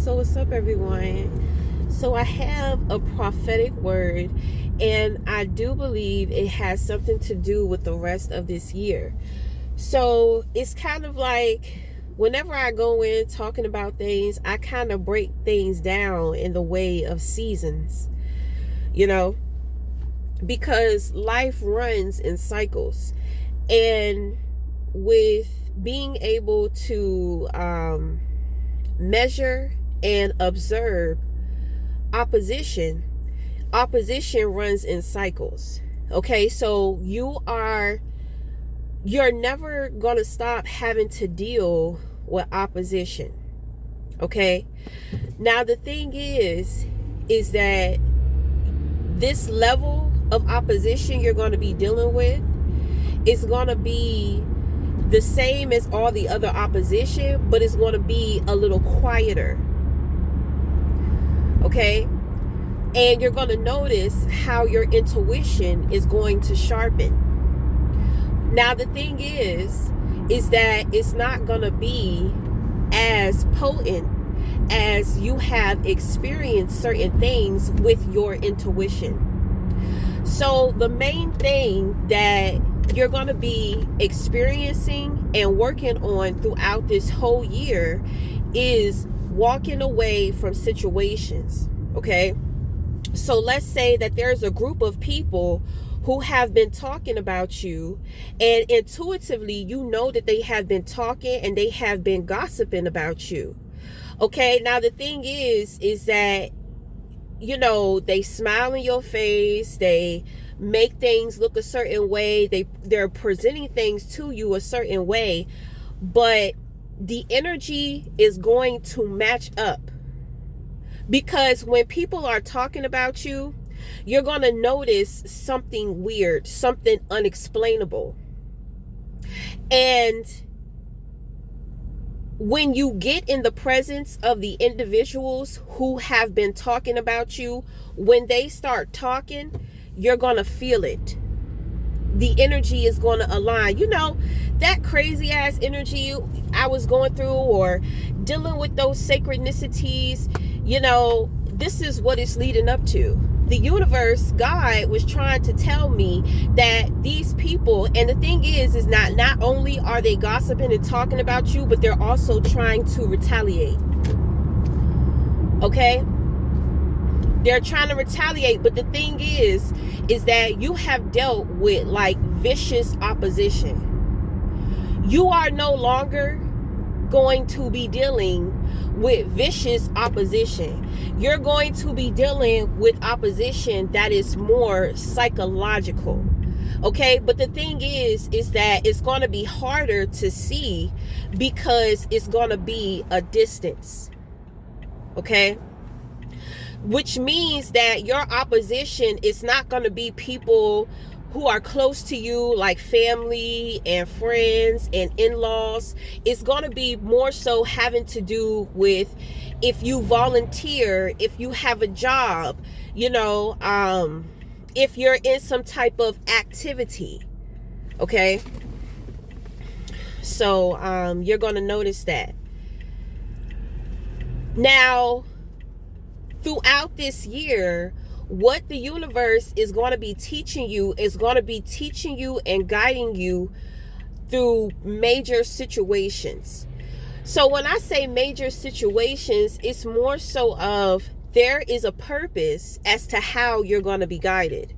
So what's up, everyone? So I have a prophetic word, and I do believe it has something to do with the rest of this year. So it's kind of like whenever I go in talking about things, I kind of break things down in the way of seasons, you know, because life runs in cycles. And with being able to measure and observe opposition runs in cycles. Okay, so you're never going to stop having to deal with opposition. Okay, now the thing is that this level of opposition you're going to be dealing with is going to be the same as all the other opposition, but it's going to be a little quieter. Okay? And you're going to notice how your intuition is going to sharpen. Now, the thing is that it's not going to be as potent as you have experienced certain things with your intuition. So the main thing that you're going to be experiencing and working on throughout this whole year is walking away from situations. Okay, so let's say that there's a group of people who have been talking about you, and intuitively you know that they have been talking and they have been gossiping about you. Okay, now the thing is that, you know, they smile in your face, they make things look a certain way, they're presenting things to you a certain way, but the energy is going to match up. Because when people are talking about you, you're going to notice something weird, something unexplainable. And when you get in the presence of the individuals who have been talking about you, when they start talking, you're going to feel it. The energy is going to align. You know, that crazy ass energy I was going through, or dealing with those synchronicities, you know, this is what it's leading up to. The universe, God, was trying to tell me that these people, and the thing is not only are they gossiping and talking about you, but they're also trying to retaliate. Okay? They're trying to retaliate, but the thing is that you have dealt with like vicious opposition. You are no longer going to be dealing with vicious opposition. You're going to be dealing with opposition that is more psychological. Okay, but the thing is that it's going to be harder to see because it's going to be a distance. Okay? Which means that your opposition is not going to be people who are close to you, like family and friends and in-laws. It's going to be more so having to do with if you volunteer, if you have a job, you know, if you're in some type of activity. Okay? So you're going to notice that. Now, throughout this year, what the universe is going to be teaching you is going to be teaching you and guiding you through major situations. So when I say major situations, it's more so of there is a purpose as to how you're going to be guided.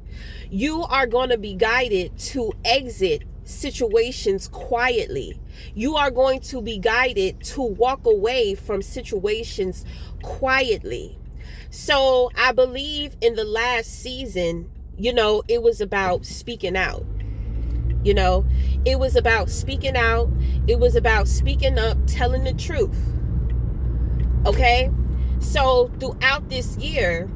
You are going to be guided to exit situations quietly. You are going to be guided to walk away from situations quietly. So I believe in the last season, you know, it was about speaking out. You know, it was about speaking out. It was about speaking up, telling the truth. Okay? So throughout this year,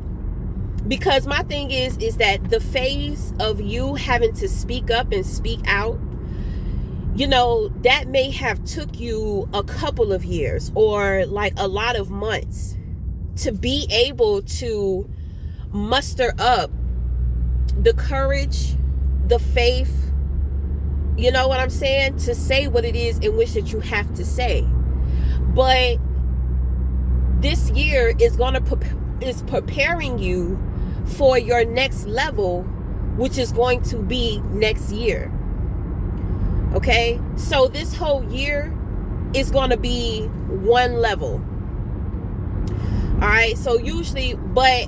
because my thing is that the phase of you having to speak up and speak out, you know, that may have took you a couple of years or like a lot of months to be able to muster up the courage, the faith, you know what I'm saying, to say what it is in which that you have to say. But this year is is preparing you for your next level, which is going to be next year. Okay, so this whole year is going to be one level. All right, so usually, but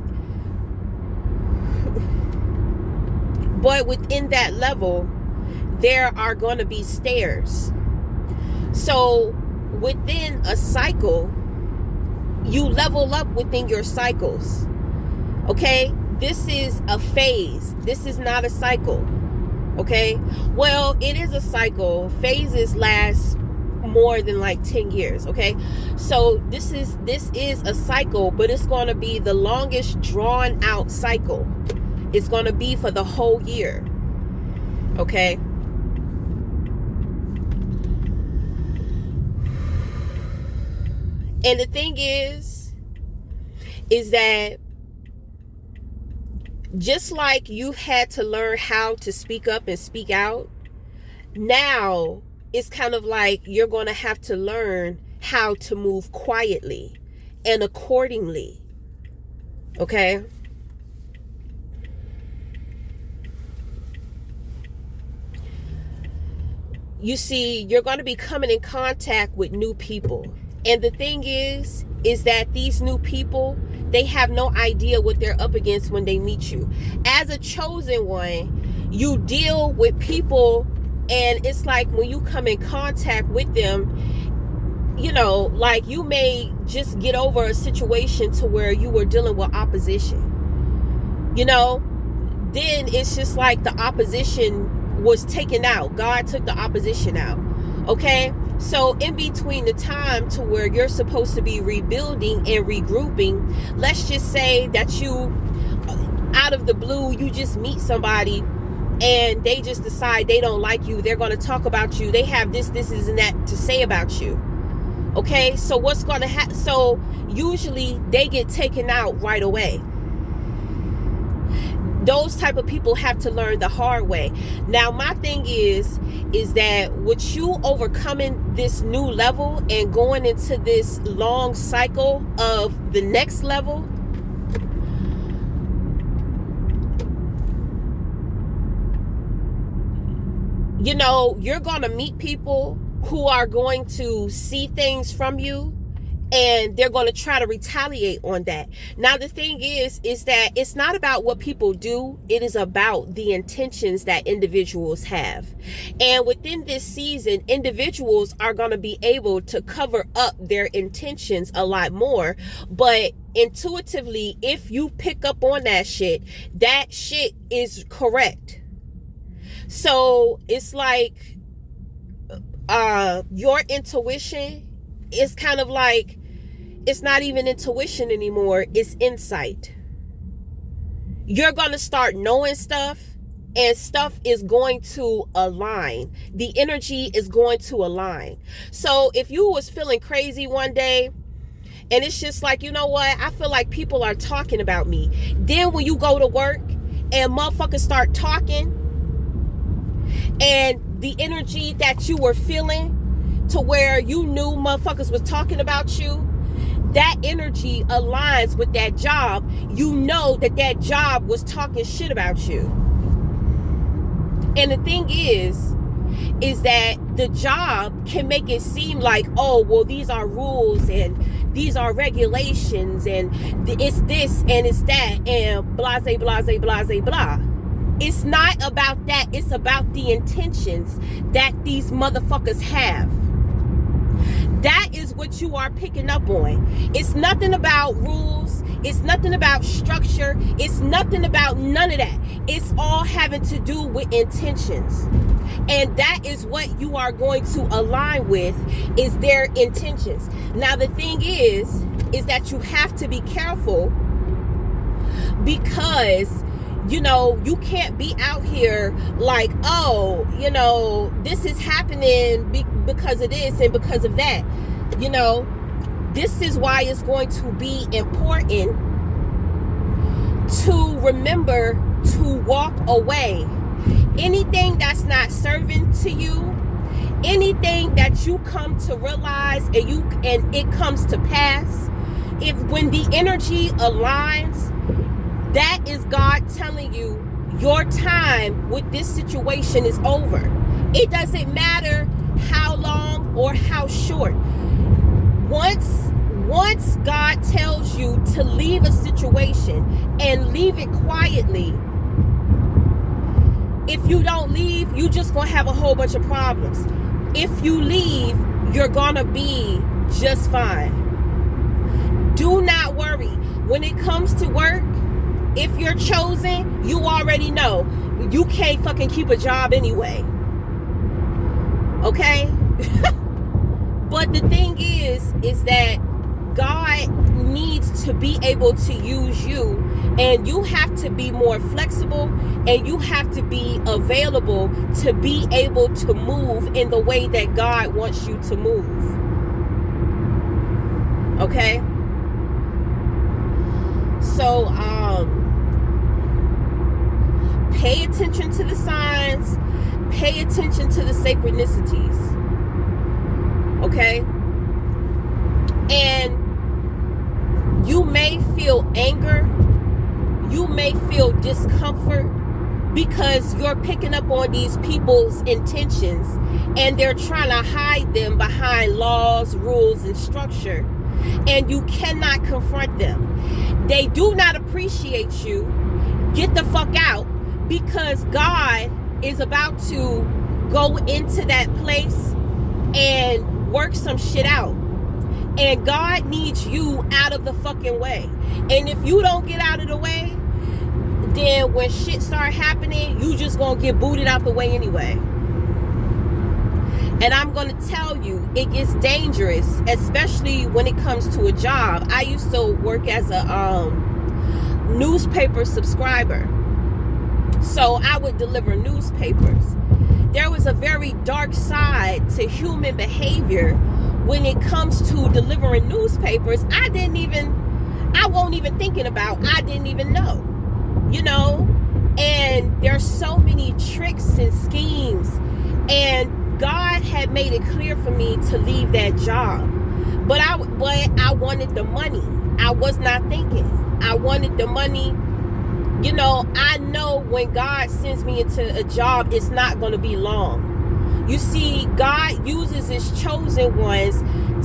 within that level, there are going to be stairs. So within a cycle, you level up within your cycles. Okay, this is a phase. This is not a cycle. Okay, well, it is a cycle. Phases last more than like 10 years. Okay, so this is a cycle, but it's going to be the longest drawn out cycle. It's going to be for the whole year. Okay, and the thing is that just like you've had to learn how to speak up and speak out, now it's kind of like you're going to have to learn how to move quietly and accordingly. Okay? You see, you're going to be coming in contact with new people. And the thing is that these new people, they have no idea what they're up against when they meet you. As a chosen one, you deal with people, and it's like when you come in contact with them, you know, like you may just get over a situation to where you were dealing with opposition. You know, then it's just like the opposition was taken out. God took the opposition out. Okay? So in between the time to where you're supposed to be rebuilding and regrouping, let's just say that you, out of the blue, you just meet somebody and they just decide they don't like you. They're going to talk about you. They have this, and that to say about you. Okay? So what's going to happen? So usually they get taken out right away. Those type of people have to learn the hard way. Now, my thing is that with you overcoming this new level and going into this long cycle of the next level, you know, you're going to meet people who are going to see things from you, and they're going to try to retaliate on that. Now, the thing is that it's not about what people do. It is about the intentions that individuals have. And within this season, individuals are going to be able to cover up their intentions a lot more. But intuitively, if you pick up on that shit is correct. So it's like your intuition is kind of like, it's not even intuition anymore. It's insight. You're going to start knowing stuff, and stuff is going to align. The energy is going to align. So if you was feeling crazy one day, and it's just like, you know what? I feel like people are talking about me. Then when you go to work and motherfuckers start talking, and the energy that you were feeling to where you knew motherfuckers was talking about you, that energy aligns with that job. You know that job was talking shit about you. And the thing is that the job can make it seem like, oh, well, these are rules and these are regulations and it's this and it's that and blase, blase, blase, blah. It's not about that. It's about the intentions that these motherfuckers have. That is what you are picking up on. It's nothing about rules. It's nothing about structure. It's nothing about none of that. It's all having to do with intentions. And that is what you are going to align with, is their intentions. Now, the thing is that you have to be careful, because you know, you can't be out here like, oh, you know, this is happening because of this and because of that. You know, this is why it's going to be important to remember to walk away. Anything that's not serving to you, anything that you come to realize and it comes to pass, When the energy aligns, that is God telling you your time with this situation is over. It doesn't matter how long or how short. Once God tells you to leave a situation and leave it quietly, if you don't leave, you just gonna have a whole bunch of problems. If you leave, you're gonna be just fine. Do not worry. When it comes to work, if you're chosen, you already know you can't fucking keep a job anyway. Okay? But the thing is that God needs to be able to use you, and you have to be more flexible, and you have to be available to be able to move in the way that God wants you to move. Okay? So, pay attention to the signs, pay attention to the synchronicities. Okay? And you may feel anger, you may feel discomfort because you're picking up on these people's intentions and they're trying to hide them behind laws, rules, and structure, and you cannot confront them. They do not appreciate you. Get the fuck out, because God is about to go into that place and work some shit out. And God needs you out of the fucking way. And if you don't get out of the way, then when shit start happening, you just gonna get booted out the way anyway. And I'm gonna tell you, it gets dangerous, especially when it comes to a job. I used to work as a newspaper subscriber. So I would deliver newspapers. There was a very dark side to human behavior when it comes to delivering newspapers. I won't even thinking about, I didn't even know, and there's so many tricks and schemes, and God had made it clear for me to leave that job, but I wanted the money. I was not thinking. I wanted the money. I know when God sends me into a job, it's not going to be long. You see, God uses his chosen ones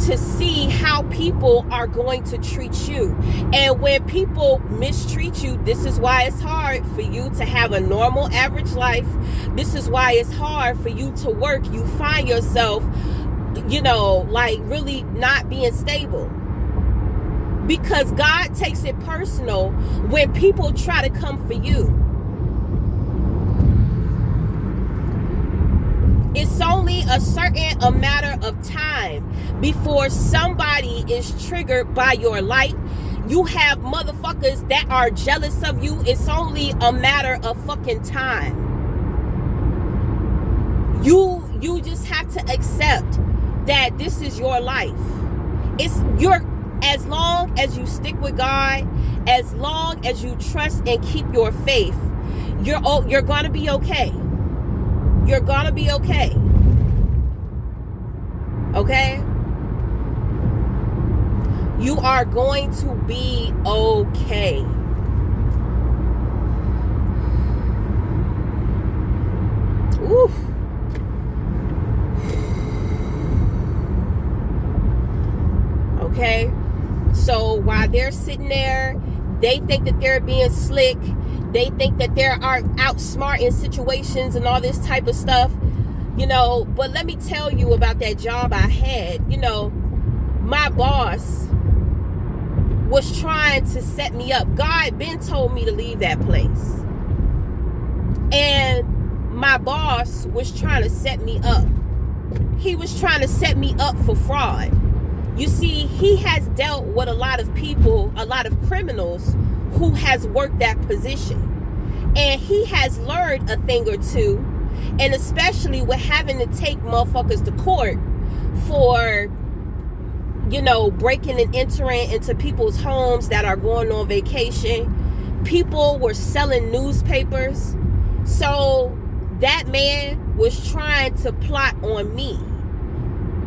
to see how people are going to treat you. And when people mistreat you, this is why it's hard for you to have a normal average life. This is why it's hard for you to work. You find yourself, really not being stable. Because God takes it personal when people try to come for you. It's only a certain matter of time before somebody is triggered by your light. You have motherfuckers that are jealous of you. It's only a matter of fucking time. You just have to accept that this is your life. As long as you stick with God, as long as you trust and keep your faith, you're gonna be okay. You're gonna be okay. Okay? You are going to be okay. Oof. Okay? So while they're sitting there, they think that they're being slick. They think that they're outsmarting situations and all this type of stuff, But let me tell you about that job I had. My boss was trying to set me up. God been told me to leave that place. And my boss was trying to set me up. He was trying to set me up for fraud. You see, he has dealt with a lot of people, a lot of criminals who has worked that position. And he has learned a thing or two, and especially with having to take motherfuckers to court for, breaking and entering into people's homes that are going on vacation. People were selling newspapers. So that man was trying to plot on me.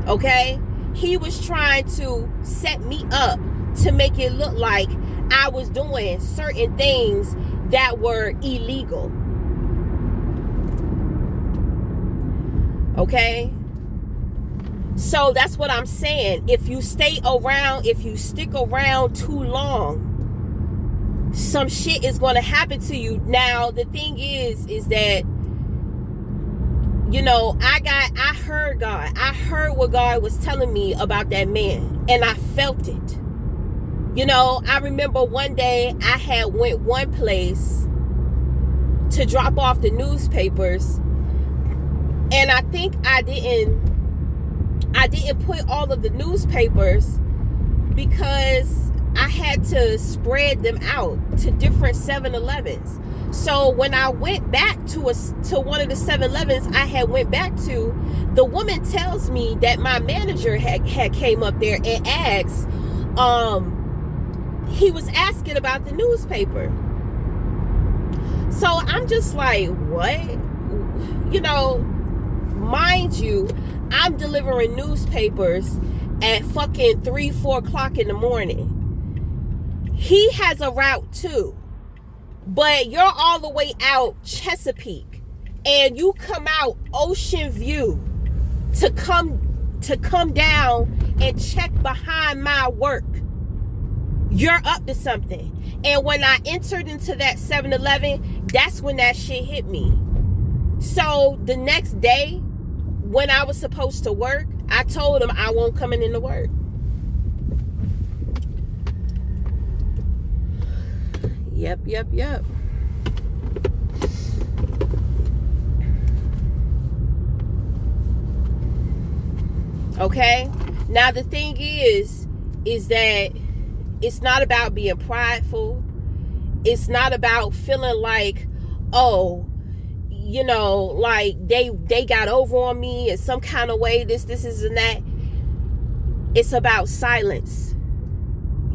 Okay? He was trying to set me up to make it look like I was doing certain things that were illegal. Okay? So that's what I'm saying. If you stay around, if you stick around too long, some shit is going to happen to you. Now, the thing is that, you know, I heard God. I heard what God was telling me about that man, and I felt it. You know, I remember one day I had went one place to drop off the newspapers, and I think I didn't put all of the newspapers because I had to spread them out to different 7-Elevens. So when I went back to one of the 7-Elevens I had went back to, the woman tells me that my manager had came up there and asked, he was asking about the newspaper. So I'm just like, what? You know, mind you, I'm delivering newspapers at fucking 3-4 o'clock in the morning. He has a route too, but you're all the way out Chesapeake, and you come out Ocean View to come down and check behind my work. You're up to something. And when I entered into that 7-Eleven, that's when that shit hit me. So the next day, when I was supposed to work, I told him I won't come in to work. Yep. Okay? Now the thing is that it's not about being prideful. It's not about feeling like, oh, you know, like they got over on me in some kind of way, this and that. It's about silence.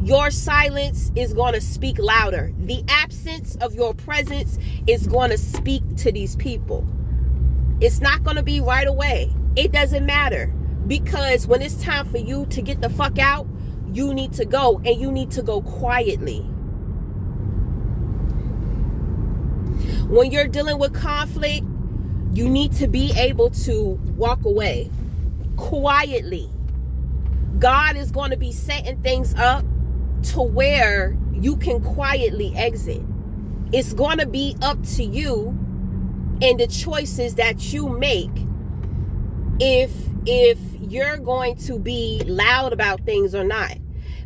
Your silence is going to speak louder. The absence of your presence is going to speak to these people. It's not going to be right away. It doesn't matter. Because when it's time for you to get the fuck out, you need to go, and you need to go quietly. When you're dealing with conflict, you need to be able to walk away quietly. God is going to be setting things up to where you can quietly exit. It's going to be up to you and the choices that you make if you're going to be loud about things or not.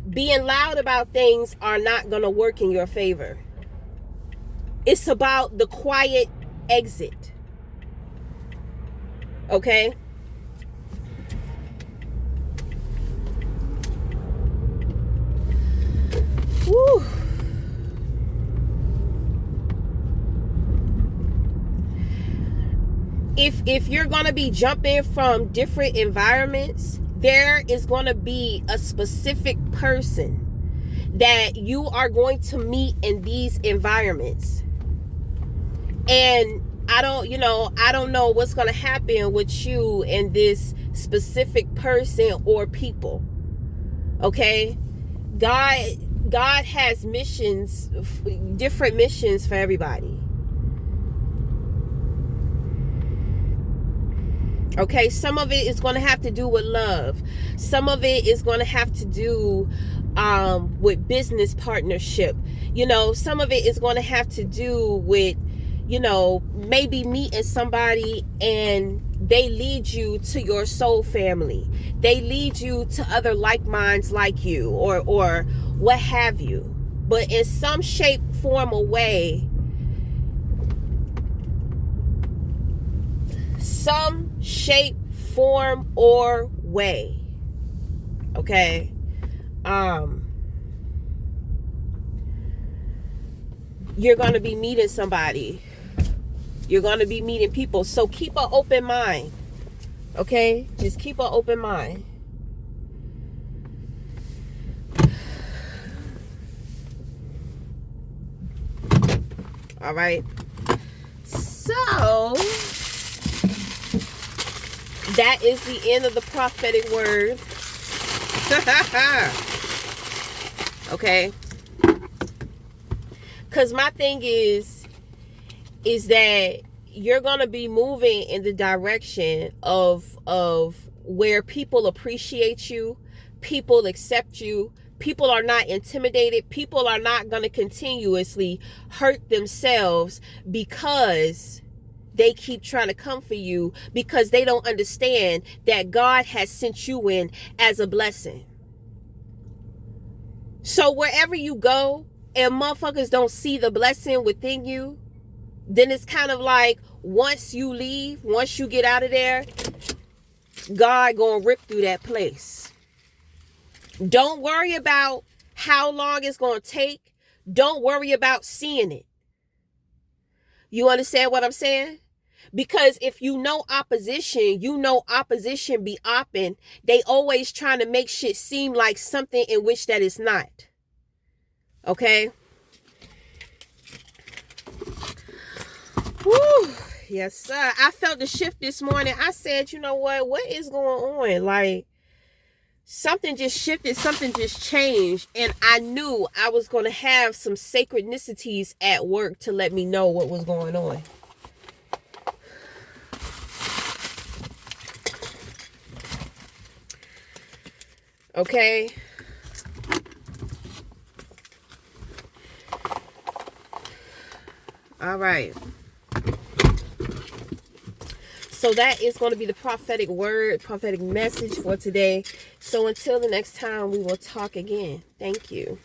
Being loud about things are not going to work in your favor. It's about the quiet exit. Okay? Woo. If you're going to be jumping from different environments, there is going to be a specific person that you are going to meet in these environments. And I don't know what's going to happen with you and this specific person or people. Okay? God has missions, different missions for everybody. Okay, some of it is going to have to do with love. Some of it is going to have to do with business partnership. You know, some of it is going to have to do with, you know, maybe meeting somebody and they lead you to your soul family. They lead you to other like minds like you, or what have you. But in some shape, form, or way, okay, you're going to be meeting somebody. You're going to be meeting people. So keep an open mind. Okay? Just keep an open mind. All right. So that is the end of the prophetic word. Okay? Because my thing is that you're going to be moving in the direction of where people appreciate you, people accept you, people are not intimidated, people are not going to continuously hurt themselves because they keep trying to come for you, because they don't understand that God has sent you in as a blessing. So wherever you go and motherfuckers don't see the blessing within you, then it's kind of like once you leave, once you get out of there, God gonna rip through that place. Don't worry about how long it's gonna take. Don't worry about seeing it. You understand what I'm saying? Because if you know opposition be opping. They always trying to make shit seem like something in which that is not. Okay? Woo. Yes, sir. I felt the shift this morning. I said, you know what is going on? Like, something just shifted, something just changed, and I knew I was going to have some sacrednicities at work to let me know what was going on. Okay? All right. So that is going to be the prophetic word, prophetic message for today. So until the next time, we will talk again. Thank you.